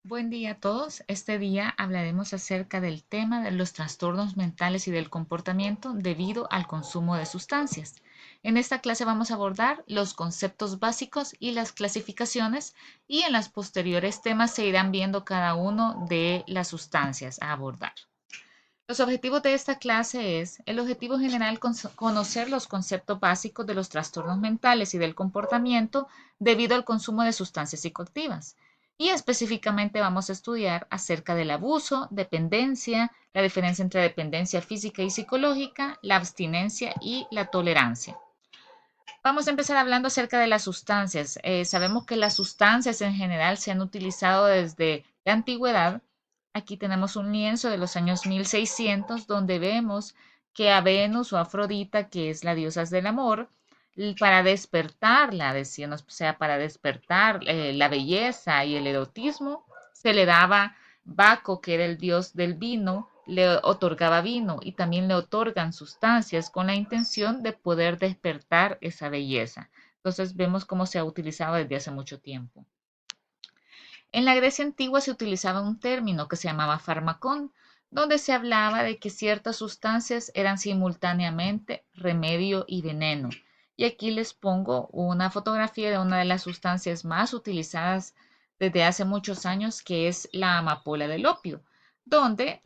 Buen día a todos. Este día hablaremos acerca del tema de los trastornos mentales y del comportamiento debido al consumo de sustancias. En esta clase vamos a abordar los conceptos básicos y las clasificaciones y en las posteriores temas se irán viendo cada uno de las sustancias a abordar. Los objetivos de esta clase es el objetivo general conocer los conceptos básicos de los trastornos mentales y del comportamiento debido al consumo de sustancias psicoactivas. Y específicamente vamos a estudiar acerca del abuso, dependencia, la diferencia entre dependencia física y psicológica, la abstinencia y la tolerancia. Vamos a empezar hablando acerca de las sustancias. Sabemos que las sustancias en general se han utilizado desde la antigüedad. Aquí tenemos un lienzo de los años 1600 donde vemos que a Venus o Afrodita, que es la diosa del amor, para despertarla, decíamos, o sea, para despertar la belleza y el erotismo, se le daba Baco, que era el dios del vino, le otorgaba vino y también le otorgan sustancias con la intención de poder despertar esa belleza. Entonces vemos cómo se ha utilizado desde hace mucho tiempo. En la Grecia antigua se utilizaba un término que se llamaba farmacón, donde se hablaba de que ciertas sustancias eran simultáneamente remedio y veneno. Y aquí les pongo una fotografía de una de las sustancias más utilizadas desde hace muchos años, que es la amapola del opio, donde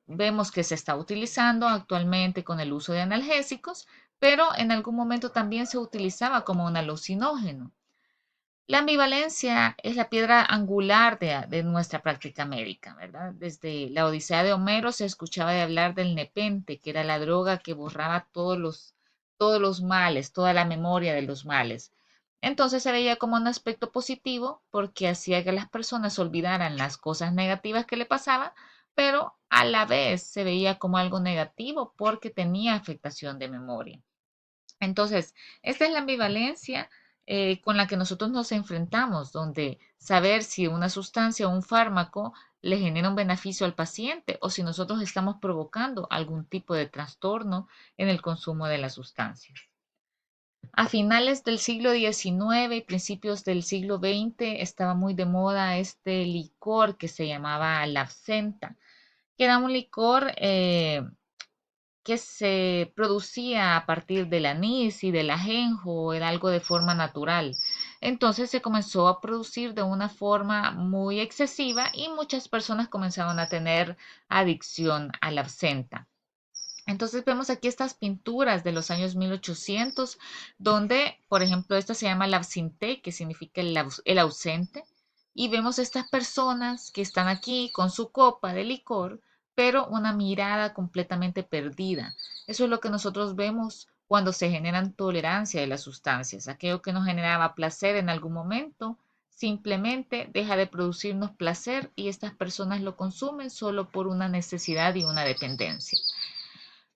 vemos que se está utilizando actualmente con el uso de analgésicos, pero en algún momento también se utilizaba como un alucinógeno. La ambivalencia es la piedra angular de nuestra práctica médica, ¿verdad? Desde la Odisea de Homero se escuchaba de hablar del nepente, que era la droga que borraba todos los males, toda la memoria de los males. Entonces se veía como un aspecto positivo porque hacía que las personas olvidaran las cosas negativas que le pasaban, pero a la vez se veía como algo negativo porque tenía afectación de memoria. Entonces, esta es la ambivalencia con la que nosotros nos enfrentamos, donde saber si una sustancia o un fármaco le genera un beneficio al paciente o si nosotros estamos provocando algún tipo de trastorno en el consumo de las sustancias. A finales del siglo XIX y principios del siglo XX estaba muy de moda este licor que se llamaba la absenta, que era un licor que se producía a partir del anís y del ajenjo, era algo de forma natural. Entonces se comenzó a producir de una forma muy excesiva y muchas personas comenzaron a tener adicción a la absenta. Entonces vemos aquí estas pinturas de los años 1800, donde, por ejemplo, esta se llama la absinthe, que significa el ausente, y vemos estas personas que están aquí con su copa de licor, pero una mirada completamente perdida. Eso es lo que nosotros vemos cuando se generan tolerancia de las sustancias. Aquello que nos generaba placer en algún momento, simplemente deja de producirnos placer y estas personas lo consumen solo por una necesidad y una dependencia.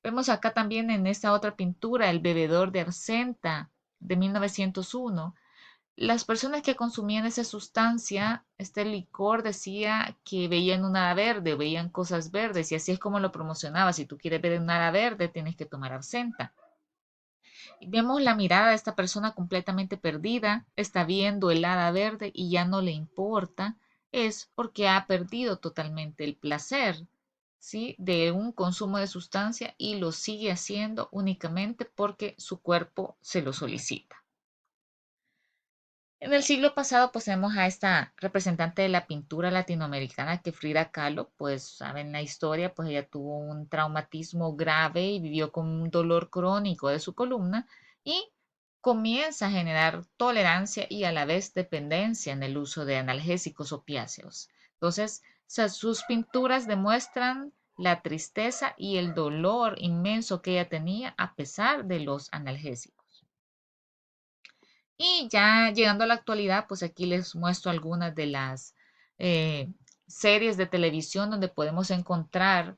Vemos acá también en esta otra pintura, El bebedor de Argenta de 1901. Las personas que consumían esa sustancia, este licor, decía que veían un hada verde, veían cosas verdes, y así es como lo promocionaba. Si tú quieres ver un hada verde, tienes que tomar absenta. Y vemos la mirada de esta persona completamente perdida, está viendo el hada verde y ya no le importa, es porque ha perdido totalmente el placer, ¿sí? De un consumo de sustancia y lo sigue haciendo únicamente porque su cuerpo se lo solicita. En el siglo pasado, pues vemos a esta representante de la pintura latinoamericana, que Frida Kahlo, pues saben la historia, pues ella tuvo un traumatismo grave y vivió con un dolor crónico de su columna y comienza a generar tolerancia y a la vez dependencia en el uso de analgésicos opiáceos. Entonces, sus pinturas demuestran la tristeza y el dolor inmenso que ella tenía a pesar de los analgésicos. Y ya llegando a la actualidad, pues aquí les muestro algunas de las eh, series de televisión donde podemos encontrar,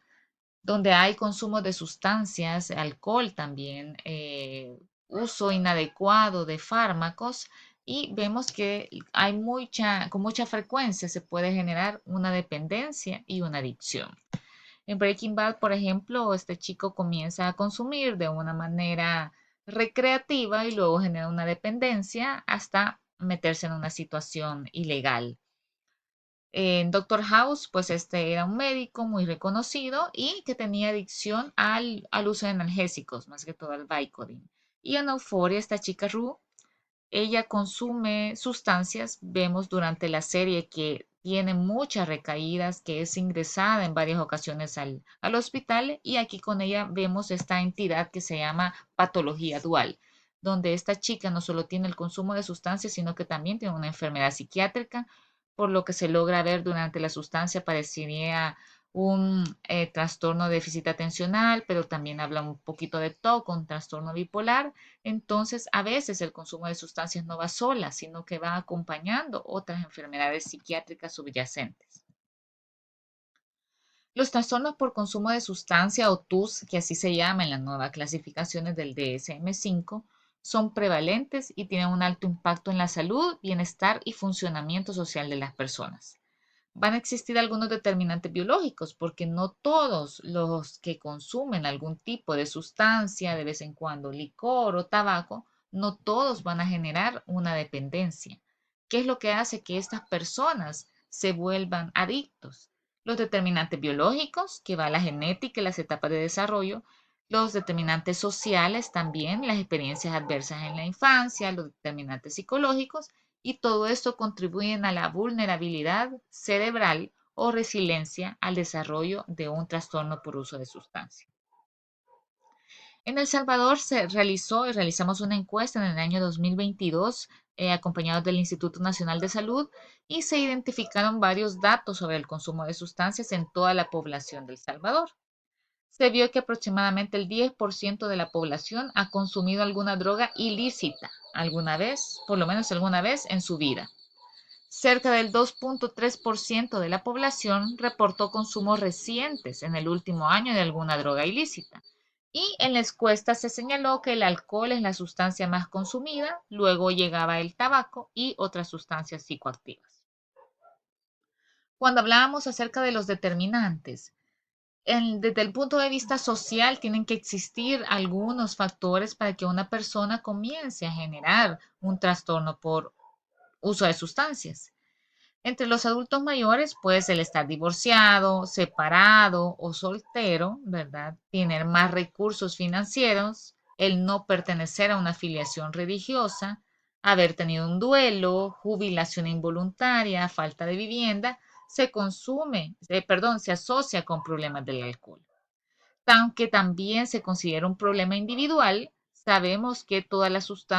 donde hay consumo de sustancias, alcohol también, uso inadecuado de fármacos y vemos que con mucha frecuencia se puede generar una dependencia y una adicción. En Breaking Bad, por ejemplo, este chico comienza a consumir de una manera recreativa y luego genera una dependencia hasta meterse en una situación ilegal. En Doctor House, pues este era un médico muy reconocido y que tenía adicción al uso de analgésicos, más que todo al Vicodin. Y en Euphoria, esta chica Rue, ella consume sustancias, vemos durante la serie que tiene muchas recaídas, que es ingresada en varias ocasiones al hospital y aquí con ella vemos esta entidad que se llama patología dual, donde esta chica no solo tiene el consumo de sustancias, sino que también tiene una enfermedad psiquiátrica, por lo que se logra ver durante la sustancia parecería un trastorno de déficit atencional, pero también habla un poquito de TOC, un trastorno bipolar. Entonces, a veces el consumo de sustancias no va sola, sino que va acompañando otras enfermedades psiquiátricas subyacentes. Los trastornos por consumo de sustancia o TUS, que así se llama en las nuevas clasificaciones del DSM-5, son prevalentes y tienen un alto impacto en la salud, bienestar y funcionamiento social de las personas. Van a existir algunos determinantes biológicos, porque no todos los que consumen algún tipo de sustancia, de vez en cuando licor o tabaco, no todos van a generar una dependencia. ¿Qué es lo que hace que estas personas se vuelvan adictos? Los determinantes biológicos, que va la genética y las etapas de desarrollo, los determinantes sociales también, las experiencias adversas en la infancia, los determinantes psicológicos y todo esto contribuyen a la vulnerabilidad cerebral o resiliencia al desarrollo de un trastorno por uso de sustancia. En El Salvador se realizó y realizamos una encuesta en el año 2022 acompañados del Instituto Nacional de Salud y se identificaron varios datos sobre el consumo de sustancias en toda la población de El Salvador. Se vio que aproximadamente el 10% de la población ha consumido alguna droga ilícita alguna vez, por lo menos alguna vez en su vida. Cerca del 2.3% de la población reportó consumos recientes en el último año de alguna droga ilícita. Y en la encuesta se señaló que el alcohol es la sustancia más consumida, luego llegaba el tabaco y otras sustancias psicoactivas. Cuando hablábamos acerca de los determinantes, desde el punto de vista social tienen que existir algunos factores para que una persona comience a generar un trastorno por uso de sustancias. Entre los adultos mayores, pues el estar divorciado, separado o soltero, ¿verdad? Tener más recursos financieros, el no pertenecer a una afiliación religiosa, haber tenido un duelo, jubilación involuntaria, falta de vivienda, se asocia con problemas del alcohol. Aunque también se considera un problema individual, sabemos que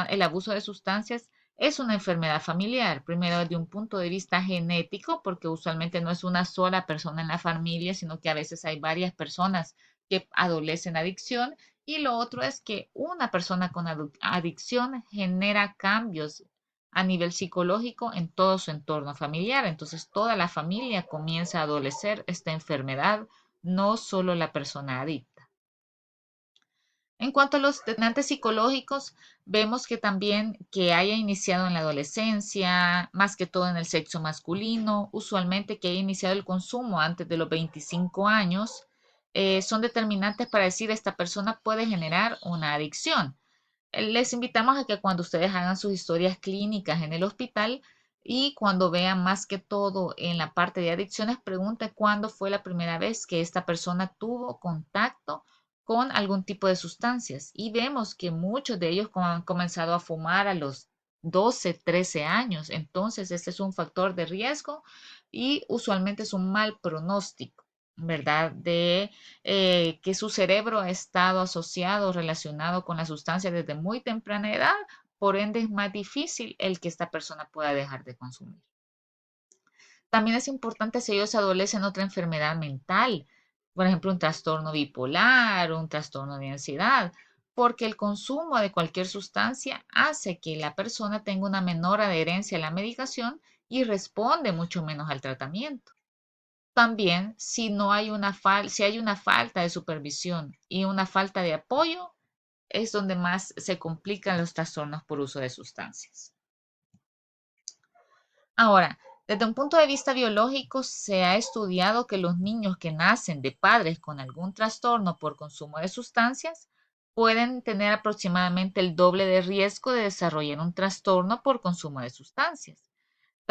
el abuso de sustancias es una enfermedad familiar, primero desde un punto de vista genético, porque usualmente no es una sola persona en la familia, sino que a veces hay varias personas que adolecen adicción, y lo otro es que una persona con adicción genera cambios a nivel psicológico en todo su entorno familiar, entonces toda la familia comienza a adolecer esta enfermedad, no solo la persona adicta. En cuanto a los determinantes psicológicos, vemos que también que haya iniciado en la adolescencia, más que todo en el sexo masculino, usualmente que haya iniciado el consumo antes de los 25 años, son determinantes para decir esta persona puede generar una adicción. Les invitamos a que cuando ustedes hagan sus historias clínicas en el hospital y cuando vean más que todo en la parte de adicciones, pregunten cuándo fue la primera vez que esta persona tuvo contacto con algún tipo de sustancias. Y vemos que muchos de ellos han comenzado a fumar a los 12, 13 años. Entonces, este es un factor de riesgo y usualmente es un mal pronóstico, ¿verdad? De que su cerebro ha estado asociado, relacionado con la sustancia desde muy temprana edad, por ende es más difícil el que esta persona pueda dejar de consumir. También es importante si ellos adolecen otra enfermedad mental, por ejemplo, un trastorno bipolar o un trastorno de ansiedad, porque el consumo de cualquier sustancia hace que la persona tenga una menor adherencia a la medicación y responde mucho menos al tratamiento. También, si hay una falta de supervisión y una falta de apoyo, es donde más se complican los trastornos por uso de sustancias. Ahora, desde un punto de vista biológico, se ha estudiado que los niños que nacen de padres con algún trastorno por consumo de sustancias pueden tener aproximadamente el doble de riesgo de desarrollar un trastorno por consumo de sustancias.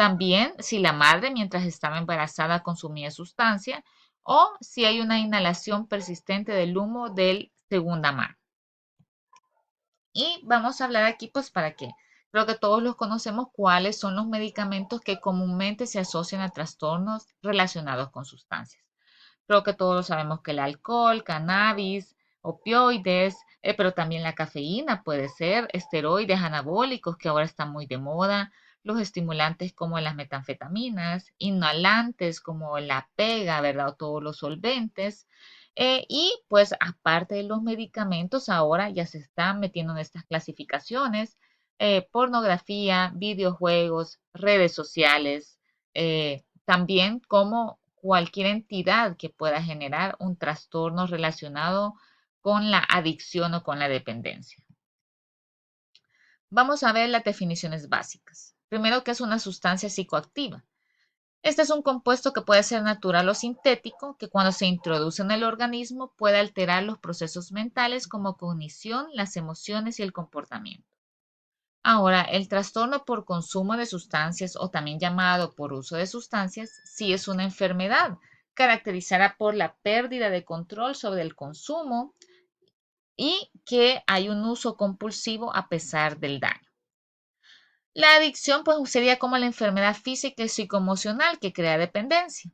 También si la madre mientras estaba embarazada consumía sustancia o si hay una inhalación persistente del humo del segunda mano. Y vamos a hablar aquí, pues, para qué. Creo que todos los conocemos cuáles son los medicamentos que comúnmente se asocian a trastornos relacionados con sustancias. Creo que todos sabemos que el alcohol, cannabis, opioides, pero también la cafeína puede ser, esteroides anabólicos que ahora están muy de moda, los estimulantes como las metanfetaminas, inhalantes como la pega, ¿verdad? O todos los solventes. Y pues aparte de los medicamentos, ahora ya se están metiendo en estas clasificaciones, pornografía, videojuegos, redes sociales, también como cualquier entidad que pueda generar un trastorno relacionado con la adicción o con la dependencia. Vamos a ver las definiciones básicas. Primero, ¿qué es una sustancia psicoactiva? Este es un compuesto que puede ser natural o sintético, que cuando se introduce en el organismo puede alterar los procesos mentales como cognición, las emociones y el comportamiento. Ahora, el trastorno por consumo de sustancias o también llamado por uso de sustancias, sí es una enfermedad caracterizada por la pérdida de control sobre el consumo y que hay un uso compulsivo a pesar del daño. La adicción pues sería como la enfermedad física y psicoemocional que crea dependencia.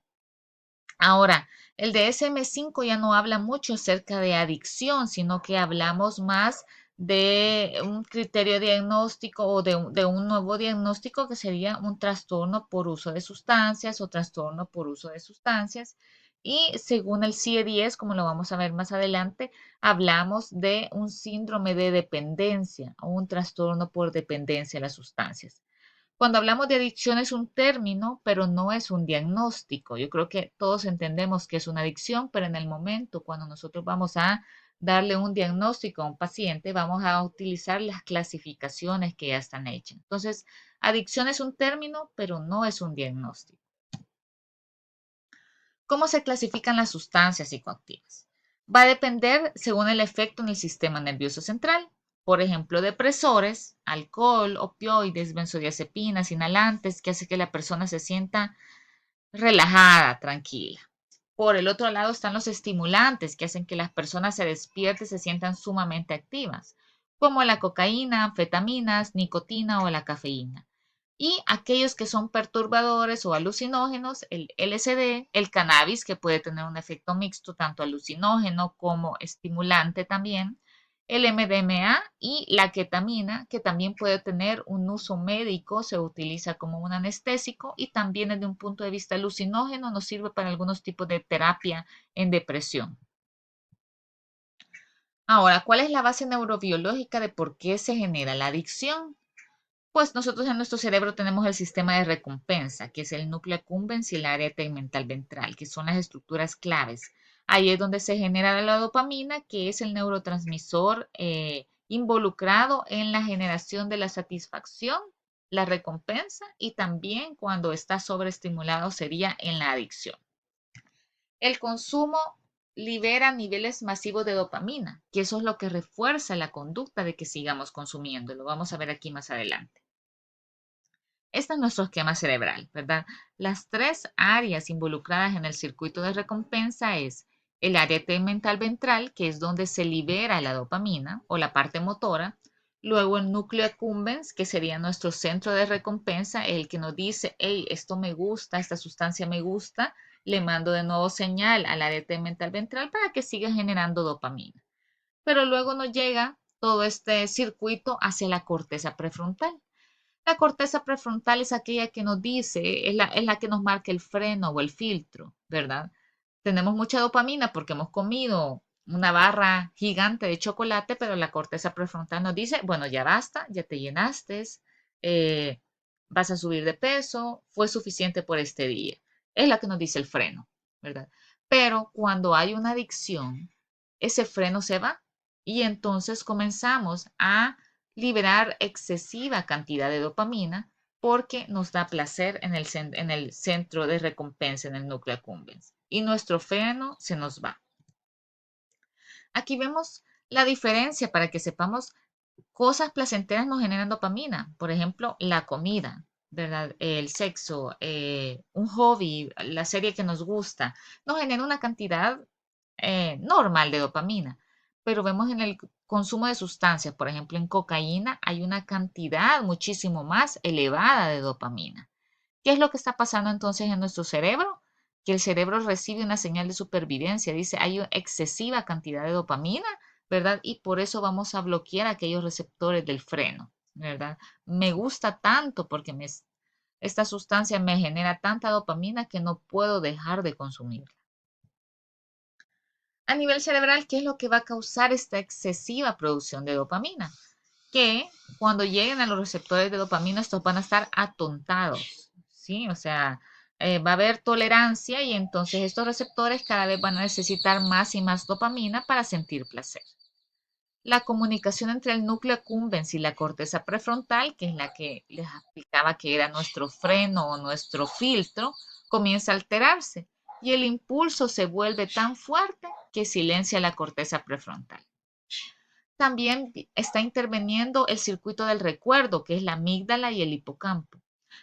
Ahora, el DSM-5 ya no habla mucho acerca de adicción, sino que hablamos más de un criterio diagnóstico o de un nuevo diagnóstico que sería un trastorno por uso de sustancias o trastorno por uso de sustancias. Y según el CIE-10, como lo vamos a ver más adelante, hablamos de un síndrome de dependencia o un trastorno por dependencia a las sustancias. Cuando hablamos de adicción es un término, pero no es un diagnóstico. Yo creo que todos entendemos que es una adicción, pero en el momento cuando nosotros vamos a darle un diagnóstico a un paciente, vamos a utilizar las clasificaciones que ya están hechas. Entonces, adicción es un término, pero no es un diagnóstico. ¿Cómo se clasifican las sustancias psicoactivas? Va a depender según el efecto en el sistema nervioso central. Por ejemplo, depresores, alcohol, opioides, benzodiazepinas, inhalantes, que hace que la persona se sienta relajada, tranquila. Por el otro lado están los estimulantes, que hacen que las personas se despierten y se sientan sumamente activas, como la cocaína, anfetaminas, nicotina o la cafeína. Y aquellos que son perturbadores o alucinógenos, el LSD, el cannabis, que puede tener un efecto mixto, tanto alucinógeno como estimulante también, el MDMA y la ketamina, que también puede tener un uso médico, se utiliza como un anestésico y también desde un punto de vista alucinógeno nos sirve para algunos tipos de terapia en depresión. Ahora, ¿cuál es la base neurobiológica de por qué se genera la adicción? Pues nosotros en nuestro cerebro tenemos el sistema de recompensa, que es el núcleo accumbens y el área tegmental ventral, que son las estructuras claves. Ahí es donde se genera la dopamina, que es el neurotransmisor involucrado en la generación de la satisfacción, la recompensa y también cuando está sobreestimulado sería en la adicción. El consumo libera niveles masivos de dopamina, que eso es lo que refuerza la conducta de que sigamos consumiendo. Lo vamos a ver aquí más adelante. Este es nuestro esquema cerebral, ¿verdad? Las tres áreas involucradas en el circuito de recompensa es el área tegmental ventral, que es donde se libera la dopamina o la parte motora. Luego el núcleo accumbens, que sería nuestro centro de recompensa, el que nos dice, hey, esto me gusta, esta sustancia me gusta, le mando de nuevo señal al área tegmental ventral para que siga generando dopamina. Pero luego nos llega todo este circuito hacia la corteza prefrontal. La corteza prefrontal es aquella que nos dice, es la que nos marca el freno o el filtro, ¿verdad? Tenemos mucha dopamina porque hemos comido una barra gigante de chocolate, pero la corteza prefrontal nos dice, bueno, ya basta, ya te llenaste, eh, vas a subir de peso, fue suficiente por este día. Es la que nos dice el freno, ¿verdad? Pero cuando hay una adicción, ese freno se va y entonces comenzamos a liberar excesiva cantidad de dopamina porque nos da placer en el centro de recompensa, en el núcleo accumbens. Y nuestro freno se nos va. Aquí vemos la diferencia para que sepamos cosas placenteras nos generan dopamina. Por ejemplo, la comida. ¿verdad? El sexo, un hobby, la serie que nos gusta, nos genera una cantidad normal de dopamina. Pero vemos en el consumo de sustancias, por ejemplo, en cocaína hay una cantidad muchísimo más elevada de dopamina. ¿Qué es lo que está pasando entonces en nuestro cerebro? Que el cerebro recibe una señal de supervivencia, dice, hay excesiva cantidad de dopamina, ¿verdad? Y por eso vamos a bloquear aquellos receptores del freno, ¿verdad? Me gusta tanto porque esta sustancia me genera tanta dopamina que no puedo dejar de consumirla. A nivel cerebral, ¿qué es lo que va a causar esta excesiva producción de dopamina? Que cuando lleguen a los receptores de dopamina, estos van a estar atontados, ¿sí? O sea, va a haber tolerancia y entonces estos receptores cada vez van a necesitar más y más dopamina para sentir placer. La comunicación entre el núcleo accumbens y la corteza prefrontal, que es la que les explicaba que era nuestro freno o nuestro filtro, comienza a alterarse y el impulso se vuelve tan fuerte que silencia la corteza prefrontal. También está interviniendo el circuito del recuerdo, que es la amígdala y el hipocampo.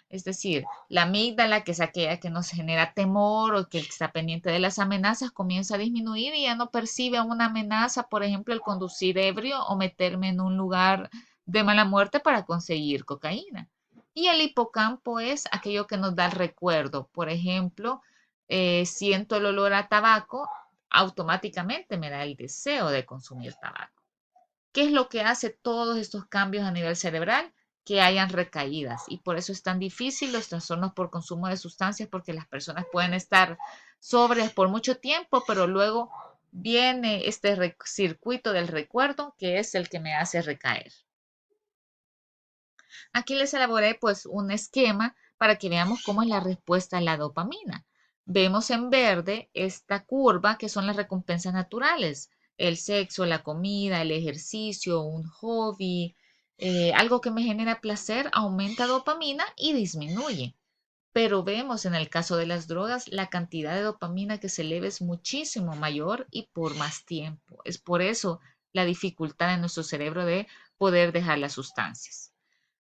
Es decir, la amígdala, que es aquella que nos genera temor o que está pendiente de las amenazas, comienza a disminuir y ya no percibe una amenaza, por ejemplo, el conducir ebrio o meterme en un lugar de mala muerte para conseguir cocaína. Y el hipocampo es aquello que nos da el recuerdo. Por ejemplo, siento el olor a tabaco, automáticamente me da el deseo de consumir tabaco. ¿Qué es lo que hace todos estos cambios a nivel cerebral? Que hayan recaídas. Y por eso es tan difícil los trastornos por consumo de sustancias, porque las personas pueden estar sobrias por mucho tiempo, pero luego viene este circuito del recuerdo que es el que me hace recaer. Aquí les elaboré pues un esquema para que veamos cómo es la respuesta a la dopamina. Vemos en verde esta curva que son las recompensas naturales, el sexo, la comida, el ejercicio, un hobby, algo que me genera placer, aumenta dopamina y disminuye. Pero vemos en el caso de las drogas, la cantidad de dopamina que se eleva es muchísimo mayor y por más tiempo. Es por eso la dificultad en nuestro cerebro de poder dejar las sustancias.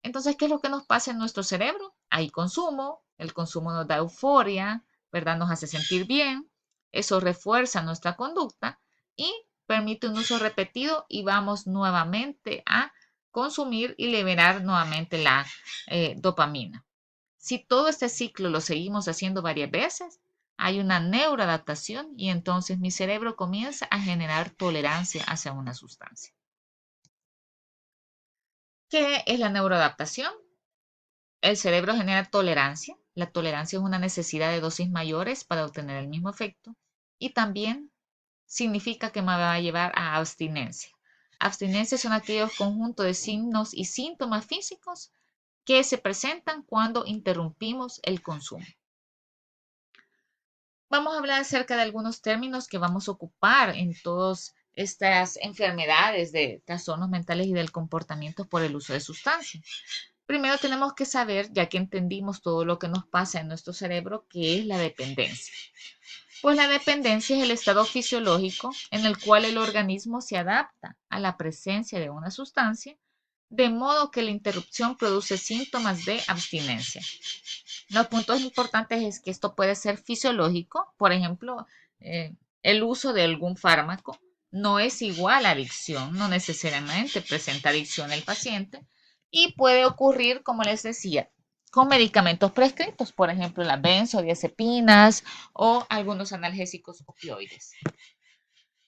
Entonces, ¿qué es lo que nos pasa en nuestro cerebro? Hay consumo, el consumo nos da euforia, ¿verdad? Nos hace sentir bien, eso refuerza nuestra conducta y permite un uso repetido y vamos nuevamente a consumir y liberar nuevamente la dopamina. Si todo este ciclo lo seguimos haciendo varias veces, hay una neuroadaptación y entonces mi cerebro comienza a generar tolerancia hacia una sustancia. ¿Qué es la neuroadaptación? El cerebro genera tolerancia. La tolerancia es una necesidad de dosis mayores para obtener el mismo efecto. Y también significa que me va a llevar a abstinencia. Abstinencia son aquellos conjuntos de signos y síntomas físicos que se presentan cuando interrumpimos el consumo. Vamos a hablar acerca de algunos términos que vamos a ocupar en todas estas enfermedades de trastornos mentales y del comportamiento por el uso de sustancias. Primero tenemos que saber, ya que entendimos todo lo que nos pasa en nuestro cerebro, qué es la dependencia. Pues la dependencia es el estado fisiológico en el cual el organismo se adapta a la presencia de una sustancia, de modo que la interrupción produce síntomas de abstinencia. Los puntos importantes es que esto puede ser fisiológico, por ejemplo, el uso de algún fármaco no es igual a adicción, no necesariamente presenta adicción el paciente y puede ocurrir, como les decía, con medicamentos prescritos, por ejemplo, las benzodiazepinas o algunos analgésicos opioides.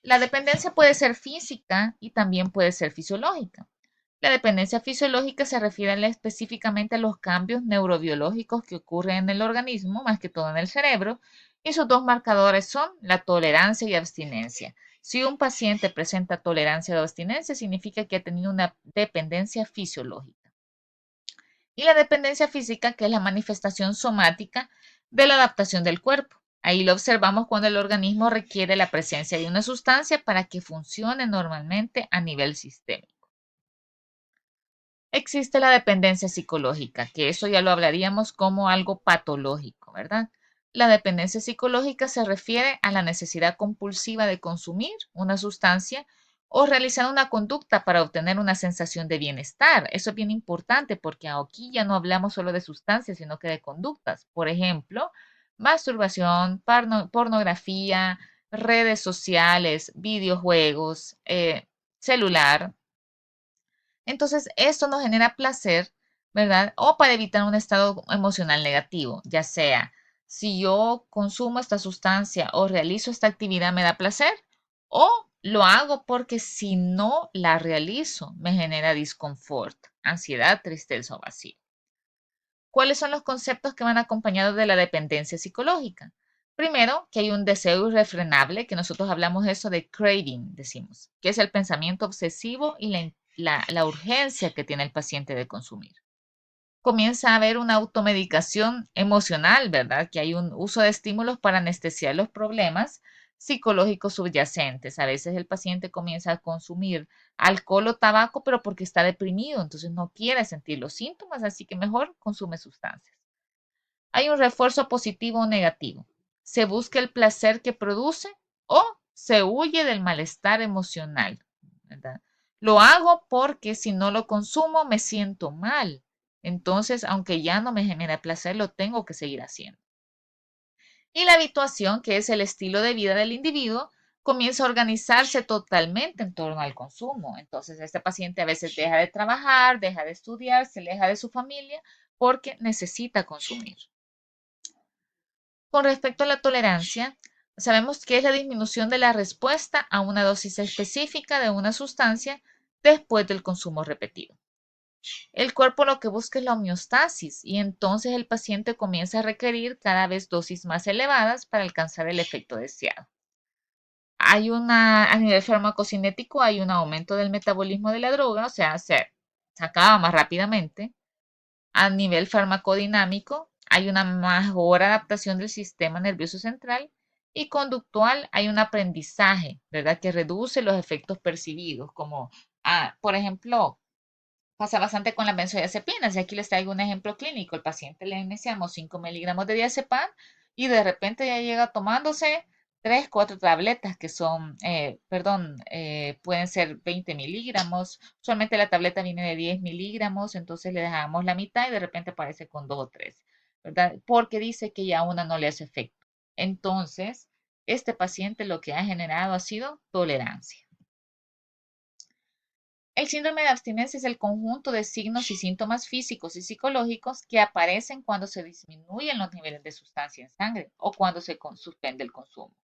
La dependencia puede ser física y también puede ser fisiológica. La dependencia fisiológica se refiere específicamente a los cambios neurobiológicos que ocurren en el organismo, más que todo en el cerebro, y sus dos marcadores son la tolerancia y abstinencia. Si un paciente presenta tolerancia o abstinencia, significa que ha tenido una dependencia fisiológica. Y la dependencia física, que es la manifestación somática de la adaptación del cuerpo. Ahí lo observamos cuando el organismo requiere la presencia de una sustancia para que funcione normalmente a nivel sistémico. Existe la dependencia psicológica, que eso ya lo hablaríamos como algo patológico, ¿verdad? La dependencia psicológica se refiere a la necesidad compulsiva de consumir una sustancia o realizar una conducta para obtener una sensación de bienestar. Eso es bien importante porque aquí ya no hablamos solo de sustancias, sino que de conductas. Por ejemplo, masturbación, pornografía, redes sociales, videojuegos, celular. Entonces, esto nos genera placer, ¿verdad? O para evitar un estado emocional negativo, ya sea si yo consumo esta sustancia o realizo esta actividad me da placer o lo hago porque si no la realizo me genera disconfort, ansiedad, tristeza o vacío. ¿Cuáles son los conceptos que van acompañados de la dependencia psicológica? Primero, que hay un deseo irrefrenable, que nosotros hablamos de eso de craving, decimos, que es el pensamiento obsesivo y la urgencia que tiene el paciente de consumir. Comienza a haber una automedicación emocional, ¿verdad? Que hay un uso de estímulos para anestesiar los problemas psicológicos subyacentes. A veces el paciente comienza a consumir alcohol o tabaco, pero porque está deprimido, entonces no quiere sentir los síntomas, así que mejor consume sustancias. Hay un refuerzo positivo o negativo. Se busca el placer que produce o se huye del malestar emocional, ¿verdad? Lo hago porque si no lo consumo me siento mal. Entonces, aunque ya no me genera placer, lo tengo que seguir haciendo. Y la habituación, que es el estilo de vida del individuo, comienza a organizarse totalmente en torno al consumo. Entonces, este paciente a veces deja de trabajar, deja de estudiar, se aleja de su familia porque necesita consumir. Con respecto a la tolerancia, sabemos que es la disminución de la respuesta a una dosis específica de una sustancia después del consumo repetido. El cuerpo lo que busca es la homeostasis y entonces el paciente comienza a requerir cada vez dosis más elevadas para alcanzar el efecto deseado. A nivel farmacocinético hay un aumento del metabolismo de la droga, o sea, se acaba más rápidamente. A nivel farmacodinámico, hay una mejor adaptación del sistema nervioso central y conductual, hay un aprendizaje, ¿verdad? Que reduce los efectos percibidos, como, por ejemplo, pasa bastante con las benzodiazepinas. Y aquí les traigo un ejemplo clínico. El paciente le iniciamos 5 miligramos de diazepam y de repente ya llega tomándose 3, 4 tabletas que son, pueden ser 20 miligramos. Usualmente la tableta viene de 10 miligramos, entonces le dejamos la mitad y de repente aparece con 2 o 3, ¿verdad? Porque dice que ya una no le hace efecto. Entonces, este paciente lo que ha generado ha sido tolerancia. El síndrome de abstinencia es el conjunto de signos y síntomas físicos y psicológicos que aparecen cuando se disminuyen los niveles de sustancia en sangre o cuando se suspende el consumo.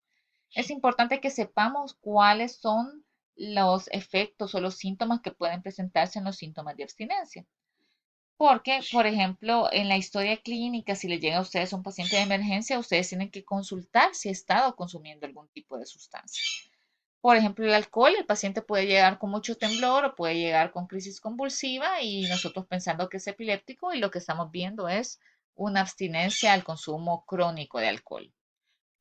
Es importante que sepamos cuáles son los efectos o los síntomas que pueden presentarse en los síntomas de abstinencia. Porque, por ejemplo, en la historia clínica, si le llega a ustedes un paciente de emergencia, ustedes tienen que consultar si ha estado consumiendo algún tipo de sustancia. Por ejemplo, el alcohol, el paciente puede llegar con mucho temblor o puede llegar con crisis convulsiva y nosotros pensando que es epiléptico y lo que estamos viendo es una abstinencia al consumo crónico de alcohol.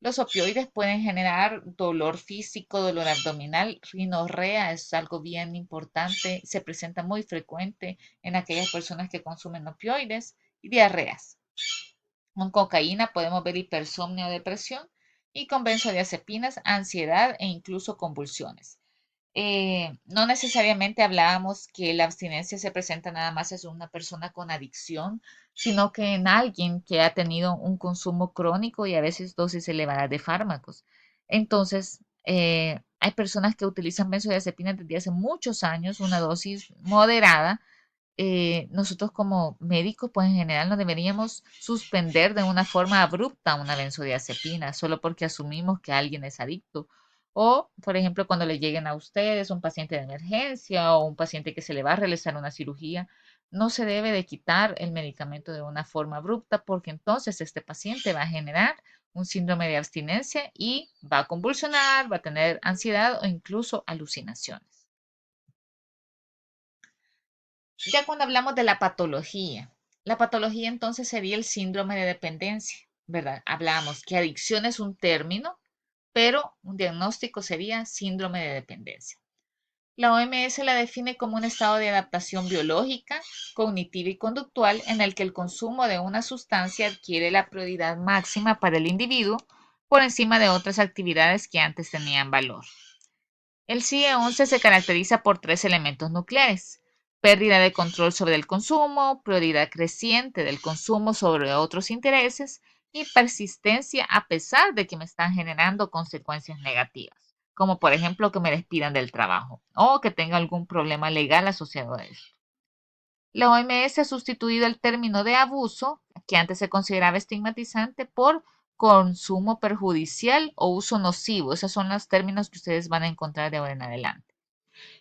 Los opioides pueden generar dolor físico, dolor abdominal, rinorrea es algo bien importante, se presenta muy frecuente en aquellas personas que consumen opioides y diarreas. Con cocaína podemos ver hipersomnio o depresión y con benzodiazepinas, ansiedad e incluso convulsiones. No necesariamente hablábamos que la abstinencia se presenta nada más en una persona con adicción, sino que en alguien que ha tenido un consumo crónico y a veces dosis elevadas de fármacos. Entonces, hay personas que utilizan benzodiazepinas desde hace muchos años, una dosis moderada. Nosotros como médicos, pues en general no deberíamos suspender de una forma abrupta una benzodiazepina solo porque asumimos que alguien es adicto. O, por ejemplo, cuando le lleguen a ustedes un paciente de emergencia o un paciente que se le va a realizar una cirugía, no se debe de quitar el medicamento de una forma abrupta porque entonces este paciente va a generar un síndrome de abstinencia y va a convulsionar, va a tener ansiedad o incluso alucinaciones. Ya cuando hablamos de la patología entonces sería el síndrome de dependencia, ¿verdad? Hablamos que adicción es un término, pero un diagnóstico sería síndrome de dependencia. La OMS la define como un estado de adaptación biológica, cognitiva y conductual en el que el consumo de una sustancia adquiere la prioridad máxima para el individuo por encima de otras actividades que antes tenían valor. El CIE-11 se caracteriza por tres elementos nucleares: pérdida de control sobre el consumo, prioridad creciente del consumo sobre otros intereses y persistencia a pesar de que me están generando consecuencias negativas, como por ejemplo que me despidan del trabajo o que tenga algún problema legal asociado a eso. La OMS ha sustituido el término de abuso, que antes se consideraba estigmatizante, por consumo perjudicial o uso nocivo. Esos son los términos que ustedes van a encontrar de ahora en adelante.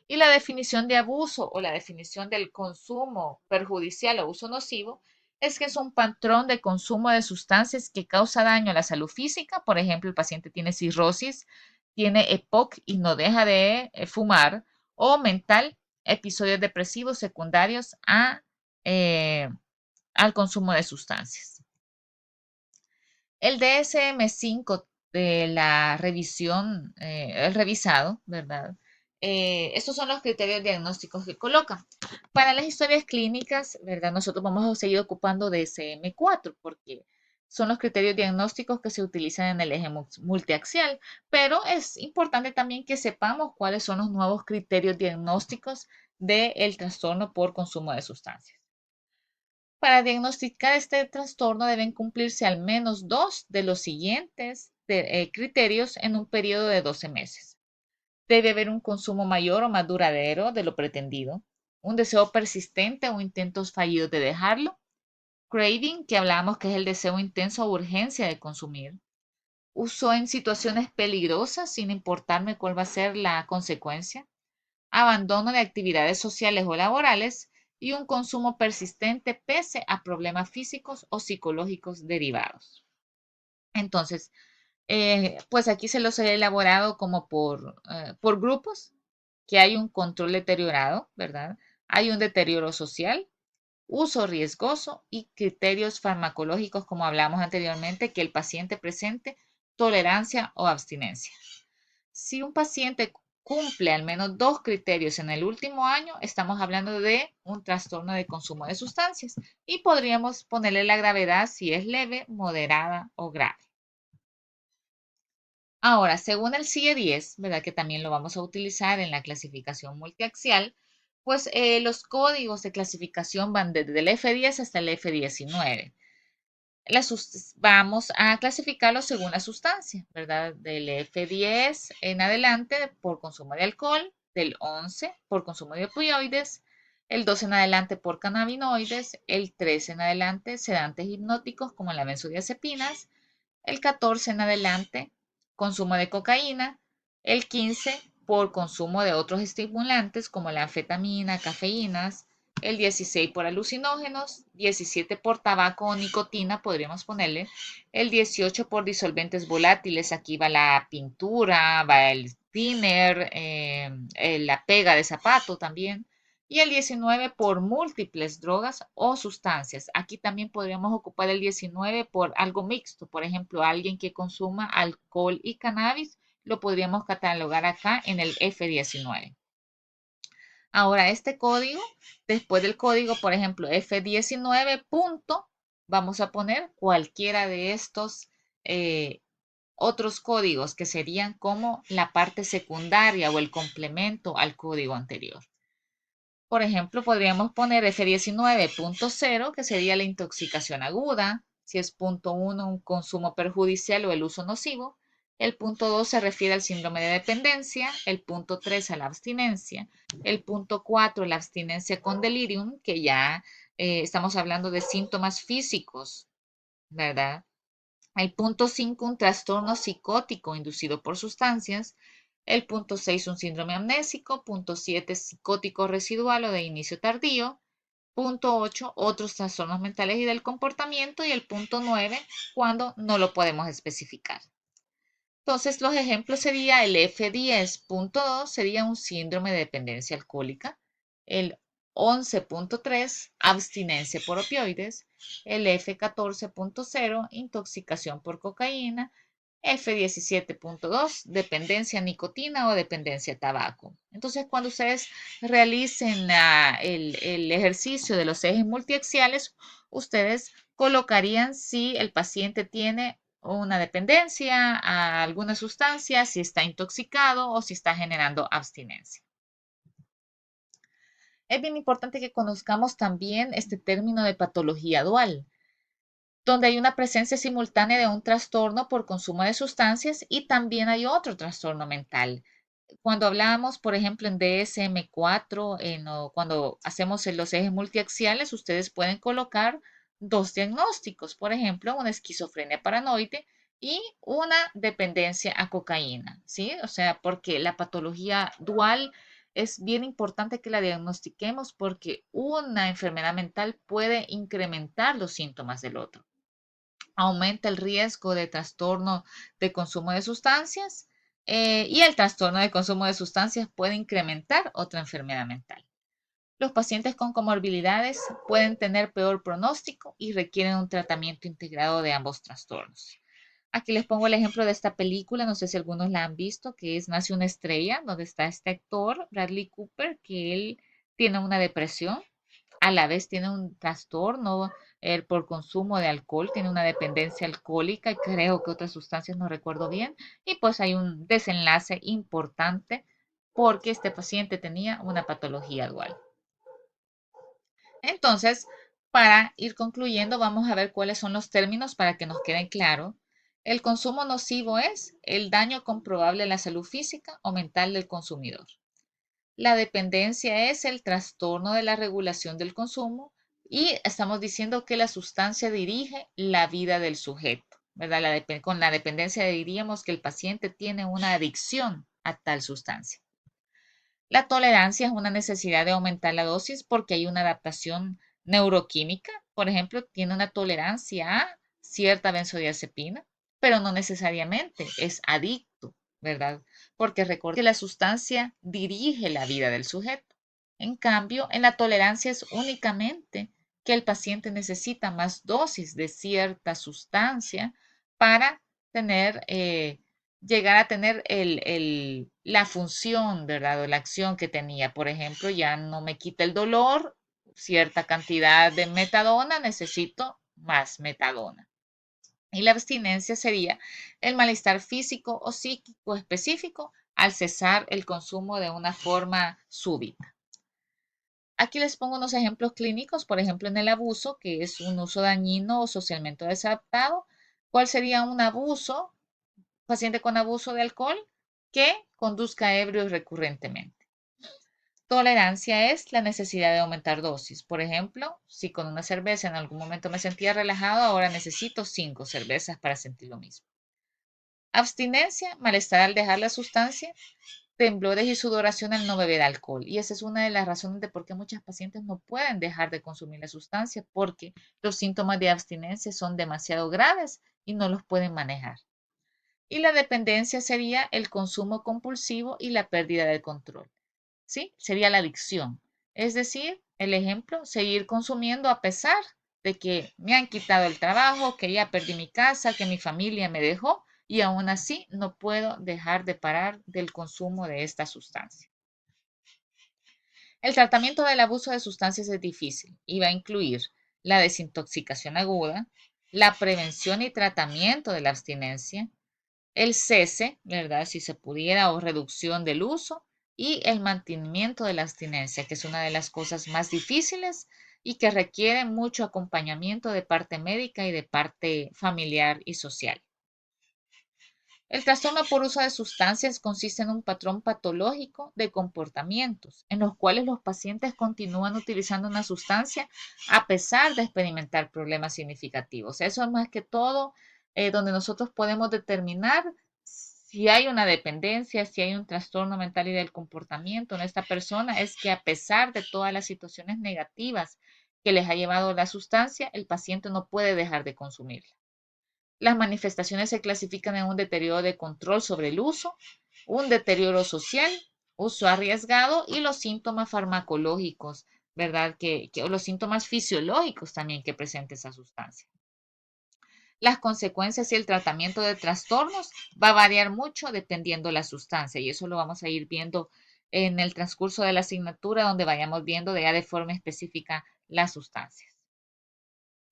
Y la definición de abuso o la definición del consumo perjudicial o uso nocivo es que es un patrón de consumo de sustancias que causa daño a la salud física. Por ejemplo, el paciente tiene cirrosis, tiene EPOC y no deja de fumar, o mental, episodios depresivos secundarios eh, al consumo de sustancias. El DSM-5 de la revisión, el revisado, ¿verdad? Estos son los criterios diagnósticos que colocan. Para las historias clínicas, ¿verdad? Nosotros vamos a seguir ocupando DSM-4 porque son los criterios diagnósticos que se utilizan en el eje multiaxial, pero es importante también que sepamos cuáles son los nuevos criterios diagnósticos del trastorno por consumo de sustancias. Para diagnosticar este trastorno deben cumplirse al menos dos de los siguientes criterios en un periodo de 12 meses. Debe haber un consumo mayor o más duradero de lo pretendido, un deseo persistente o intentos fallidos de dejarlo, craving, que hablábamos que es el deseo intenso o urgencia de consumir, uso en situaciones peligrosas sin importarme cuál va a ser la consecuencia, abandono de actividades sociales o laborales y un consumo persistente pese a problemas físicos o psicológicos derivados. Entonces, pues aquí se los he elaborado como por grupos, que hay un control deteriorado, ¿verdad? Hay un deterioro social, uso riesgoso y criterios farmacológicos, como hablamos anteriormente, que el paciente presente tolerancia o abstinencia. Si un paciente cumple al menos dos criterios en el último año, estamos hablando de un trastorno de consumo de sustancias y podríamos ponerle la gravedad si es leve, moderada o grave. Ahora, según el CIE-10, ¿verdad? Que también lo vamos a utilizar en la clasificación multiaxial, pues los códigos de clasificación van desde el F10 hasta el F19. Vamos a clasificarlo según la sustancia, ¿verdad? Del F10 en adelante por consumo de alcohol, del 11 por consumo de opioides, el 12 en adelante por cannabinoides, el 13 en adelante sedantes hipnóticos como las benzodiazepinas, el 14 en adelante consumo de cocaína, el 15 por consumo de otros estimulantes como la anfetamina, cafeínas, el 16 por alucinógenos, 17 por tabaco o nicotina, podríamos ponerle, el 18 por disolventes volátiles, aquí va la pintura, va el thinner, la pega de zapato también, y el 19 por múltiples drogas o sustancias. Aquí también podríamos ocupar el 19 por algo mixto, por ejemplo, alguien que consuma alcohol y cannabis, lo podríamos catalogar acá en el F19. Ahora, este código, después del código, por ejemplo, F19 punto, vamos a poner cualquiera de estos otros códigos que serían como la parte secundaria o el complemento al código anterior. Por ejemplo, podríamos poner F19.0, que sería la intoxicación aguda, si es punto 1 un consumo perjudicial o el uso nocivo. El punto 2 se refiere al síndrome de dependencia, el punto 3 a la abstinencia, el punto 4 la abstinencia con delirium, que ya estamos hablando de síntomas físicos, ¿verdad? El punto 5 un trastorno psicótico inducido por sustancias. El punto 6 un síndrome amnésico. Punto 7 psicótico residual o de inicio tardío. Punto 8 otros trastornos mentales y del comportamiento. Y el punto 9 cuando no lo podemos especificar. Entonces, los ejemplos sería el F10.2 sería un síndrome de dependencia alcohólica, el 11.3 abstinencia por opioides, el F14.0 intoxicación por cocaína, F17.2 dependencia a nicotina o dependencia a tabaco. Entonces, cuando ustedes realicen el ejercicio de los ejes multiaxiales, ustedes colocarían si el paciente tiene una dependencia a alguna sustancia, si está intoxicado o si está generando abstinencia. Es bien importante que conozcamos también este término de patología dual, donde hay una presencia simultánea de un trastorno por consumo de sustancias y también hay otro trastorno mental. Cuando hablamos, por ejemplo, en DSM-4, cuando hacemos los ejes multiaxiales, ustedes pueden colocar dos diagnósticos, por ejemplo, una esquizofrenia paranoide y una dependencia a cocaína, ¿sí? O sea, porque la patología dual es bien importante que la diagnostiquemos porque una enfermedad mental puede incrementar los síntomas del otro. Aumenta el riesgo de trastorno de consumo de sustancias y el trastorno de consumo de sustancias puede incrementar otra enfermedad mental. Los pacientes con comorbilidades pueden tener peor pronóstico y requieren un tratamiento integrado de ambos trastornos. Aquí les pongo el ejemplo de esta película, no sé si algunos la han visto, que es Nace una estrella, donde está este actor, Bradley Cooper, que él tiene una depresión, a la vez tiene un trastorno por consumo de alcohol, tiene una dependencia alcohólica y creo que otras sustancias no recuerdo bien, y pues hay un desenlace importante porque este paciente tenía una patología dual. Entonces, para ir concluyendo, vamos a ver cuáles son los términos para que nos queden claros. El consumo nocivo es el daño comprobable a la salud física o mental del consumidor. La dependencia es el trastorno de la regulación del consumo y estamos diciendo que la sustancia dirige la vida del sujeto, ¿verdad? Con la dependencia diríamos que el paciente tiene una adicción a tal sustancia. La tolerancia es una necesidad de aumentar la dosis porque hay una adaptación neuroquímica. Por ejemplo, tiene una tolerancia a cierta benzodiazepina, pero no necesariamente es adicto, ¿verdad? Porque recuerda que la sustancia dirige la vida del sujeto. En cambio, en la tolerancia es únicamente que el paciente necesita más dosis de cierta sustancia para tener llegar a tener la función, ¿verdad? O la acción que tenía. Por ejemplo, ya no me quita el dolor, cierta cantidad de metadona, necesito más metadona. Y la abstinencia sería el malestar físico o psíquico específico al cesar el consumo de una forma súbita. Aquí les pongo unos ejemplos clínicos, por ejemplo, en el abuso, que es un uso dañino o socialmente desadaptado. ¿Cuál sería un abuso? Paciente con abuso de alcohol que conduzca ebrios recurrentemente. Tolerancia es la necesidad de aumentar dosis. Por ejemplo, si con una cerveza en algún momento me sentía relajado, ahora necesito 5 cervezas para sentir lo mismo. Abstinencia, malestar al dejar la sustancia, temblores y sudoración al no beber alcohol. Y esa es una de las razones de por qué muchos pacientes no pueden dejar de consumir la sustancia, porque los síntomas de abstinencia son demasiado graves y no los pueden manejar. Y la dependencia sería el consumo compulsivo y la pérdida del control. ¿Sí? Sería la adicción. Es decir, el ejemplo, seguir consumiendo a pesar de que me han quitado el trabajo, que ya perdí mi casa, que mi familia me dejó y aún así no puedo dejar de parar del consumo de esta sustancia. El tratamiento del abuso de sustancias es difícil y va a incluir la desintoxicación aguda, la prevención y tratamiento de la abstinencia, el cese, ¿verdad? Si se pudiera, o reducción del uso y el mantenimiento de la abstinencia, que es una de las cosas más difíciles y que requiere mucho acompañamiento de parte médica y de parte familiar y social. El trastorno por uso de sustancias consiste en un patrón patológico de comportamientos en los cuales los pacientes continúan utilizando una sustancia a pesar de experimentar problemas significativos. Eso es más que todo donde nosotros podemos determinar si hay una dependencia, si hay un trastorno mental y del comportamiento en esta persona, es que a pesar de todas las situaciones negativas que les ha llevado la sustancia, el paciente no puede dejar de consumirla. Las manifestaciones se clasifican en un deterioro de control sobre el uso, un deterioro social, uso arriesgado y los síntomas farmacológicos, ¿verdad? O los síntomas fisiológicos también que presenta esa sustancia. Las consecuencias y el tratamiento de trastornos va a variar mucho dependiendo la sustancia y eso lo vamos a ir viendo en el transcurso de la asignatura donde vayamos viendo ya de forma específica las sustancias.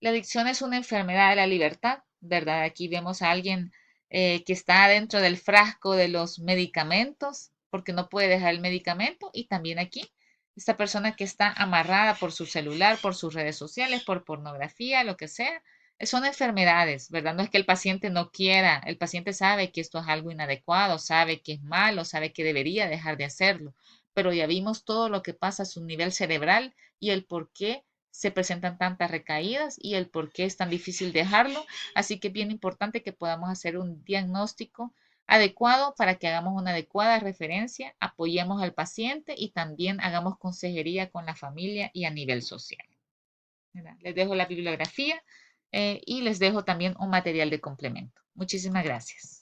La adicción es una enfermedad de la libertad ¿verdad? Aquí vemos a alguien que está dentro del frasco de los medicamentos porque no puede dejar el medicamento y también aquí esta persona que está amarrada por su celular, por sus redes sociales, por pornografía, lo que sea. Son enfermedades, ¿verdad? No es que el paciente no quiera, el paciente sabe que esto es algo inadecuado, sabe que es malo, sabe que debería dejar de hacerlo, pero ya vimos todo lo que pasa a su nivel cerebral y el por qué se presentan tantas recaídas y el por qué es tan difícil dejarlo. Así que es bien importante que podamos hacer un diagnóstico adecuado para que hagamos una adecuada referencia, apoyemos al paciente y también hagamos consejería con la familia y a nivel social. ¿Verdad? Les dejo la bibliografía y les dejo también un material de complemento. Muchísimas gracias.